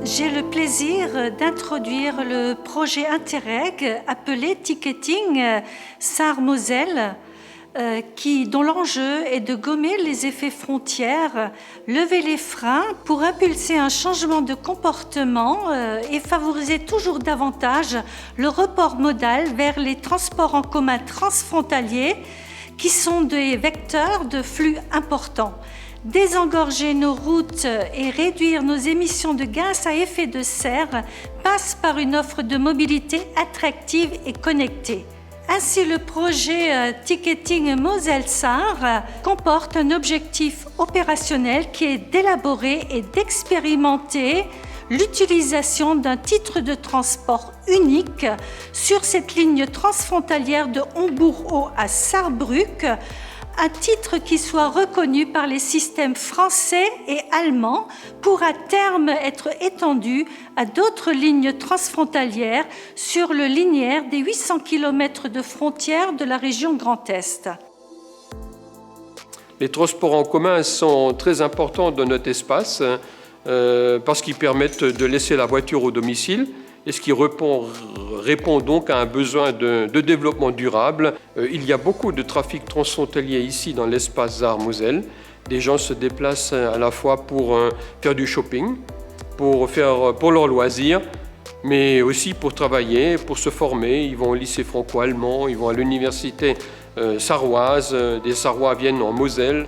J'ai le plaisir d'introduire le projet Interreg appelé Ticketing Sarre-Moselle, dont l'enjeu est de gommer les effets frontières, lever les freins pour impulser un changement de comportement et favoriser toujours davantage le report modal vers les transports en commun transfrontaliers qui sont des vecteurs de flux importants. Désengorger nos routes et réduire nos émissions de gaz à effet de serre passe par une offre de mobilité attractive et connectée. Ainsi, le projet Ticketing Moselle-Sarre comporte un objectif opérationnel qui est d'élaborer et d'expérimenter l'utilisation d'un titre de transport unique sur cette ligne transfrontalière de Hombourg-Haut à Sarrebruck, un titre qui soit reconnu par les systèmes français et allemands pour à terme être étendu à d'autres lignes transfrontalières sur le linéaire des 800 km de frontières de la région Grand Est. Les transports en commun sont très importants dans notre espace parce qu'ils permettent de laisser la voiture au domicile et ce qui répond donc à un besoin de développement durable. Il y a beaucoup de trafic transfrontalier ici dans l'espace Sarre-Moselle. Des gens se déplacent à la fois pour faire du shopping, pour leurs loisirs, mais aussi pour travailler, pour se former. Ils vont au lycée franco-allemand, ils vont à l'université sarroise, des Sarrois viennent en Moselle.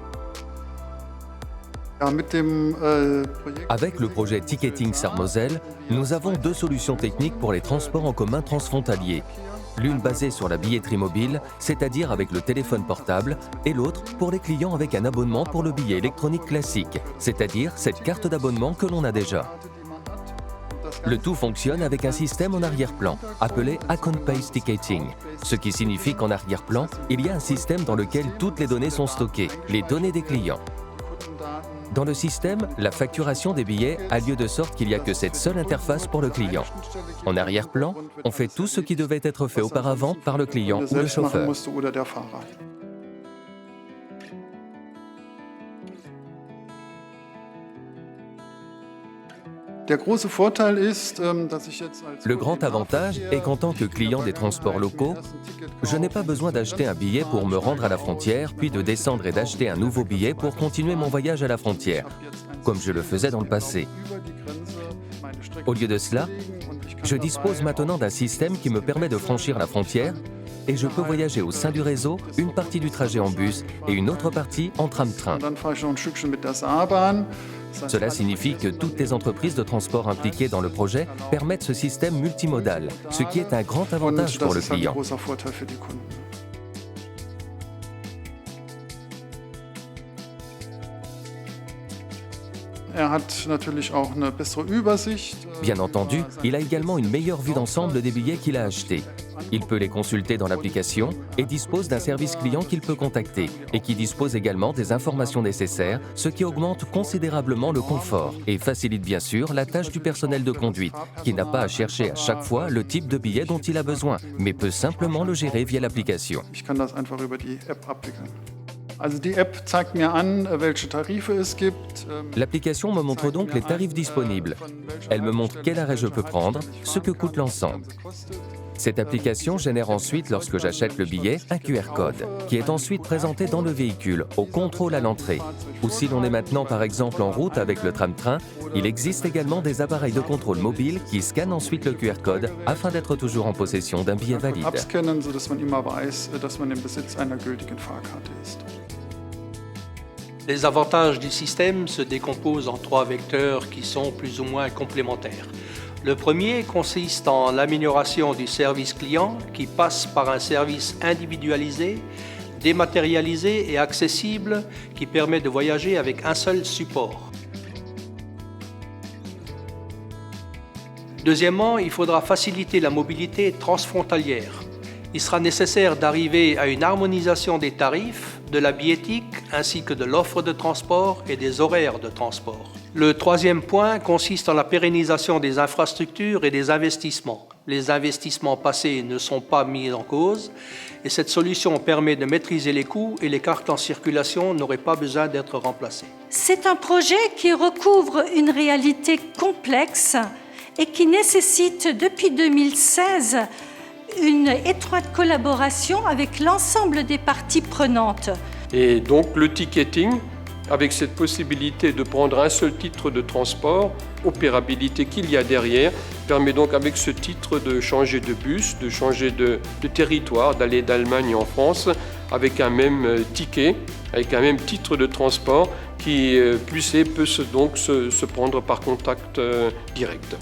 Avec le projet Ticketing Sarre-Moselle, nous avons deux solutions techniques pour les transports en commun transfrontaliers. L'une basée sur la billetterie mobile, c'est-à-dire avec le téléphone portable, et l'autre pour les clients avec un abonnement pour le billet électronique classique, c'est-à-dire cette carte d'abonnement que l'on a déjà. Le tout fonctionne avec un système en arrière-plan, appelé Account-Based Ticketing, ce qui signifie qu'en arrière-plan, il y a un système dans lequel toutes les données sont stockées, les données des clients. Dans le système, la facturation des billets a lieu de sorte qu'il n'y a que cette seule interface pour le client. En arrière-plan, on fait tout ce qui devait être fait auparavant par le client ou le chauffeur. Le grand avantage est qu'en tant que client des transports locaux, je n'ai pas besoin d'acheter un billet pour me rendre à la frontière, puis de descendre et d'acheter un nouveau billet pour continuer mon voyage à la frontière, comme je le faisais dans le passé. Au lieu de cela, je dispose maintenant d'un système qui me permet de franchir la frontière et je peux voyager au sein du réseau une partie du trajet en bus et une autre partie en tram-train. Cela signifie que toutes les entreprises de transport impliquées dans le projet permettent ce système multimodal, ce qui est un grand avantage pour le client. Bien entendu, il a également une meilleure vue d'ensemble des billets qu'il a achetés. Il peut les consulter dans l'application et dispose d'un service client qu'il peut contacter et qui dispose également des informations nécessaires, ce qui augmente considérablement le confort et facilite bien sûr la tâche du personnel de conduite, qui n'a pas à chercher à chaque fois le type de billet dont il a besoin, mais peut simplement le gérer via l'application. L'application me montre donc les tarifs disponibles. Elle me montre quel arrêt je peux prendre, ce que coûte l'ensemble. Cette application génère ensuite, lorsque j'achète le billet, un QR code, qui est ensuite présenté dans le véhicule, au contrôle à l'entrée. Ou si l'on est maintenant par exemple en route avec le tram-train, il existe également des appareils de contrôle mobile qui scannent ensuite le QR code afin d'être toujours en possession d'un billet valide. Les avantages du système se décomposent en trois vecteurs qui sont plus ou moins complémentaires. Le premier consiste en l'amélioration du service client qui passe par un service individualisé, dématérialisé et accessible qui permet de voyager avec un seul support. Deuxièmement, il faudra faciliter la mobilité transfrontalière. Il sera nécessaire d'arriver à une harmonisation des tarifs, de la billettique ainsi que de l'offre de transport et des horaires de transport. Le troisième point consiste en la pérennisation des infrastructures et des investissements. Les investissements passés ne sont pas mis en cause et cette solution permet de maîtriser les coûts et les cartes en circulation n'auraient pas besoin d'être remplacées. C'est un projet qui recouvre une réalité complexe et qui nécessite depuis 2016 une étroite collaboration avec l'ensemble des parties prenantes. Et donc le ticketing, avec cette possibilité de prendre un seul titre de transport, opérabilité qu'il y a derrière, permet donc avec ce titre de changer de bus, de changer de territoire, d'aller d'Allemagne en France avec un même ticket, avec un même titre de transport qui peut donc se prendre par contact direct.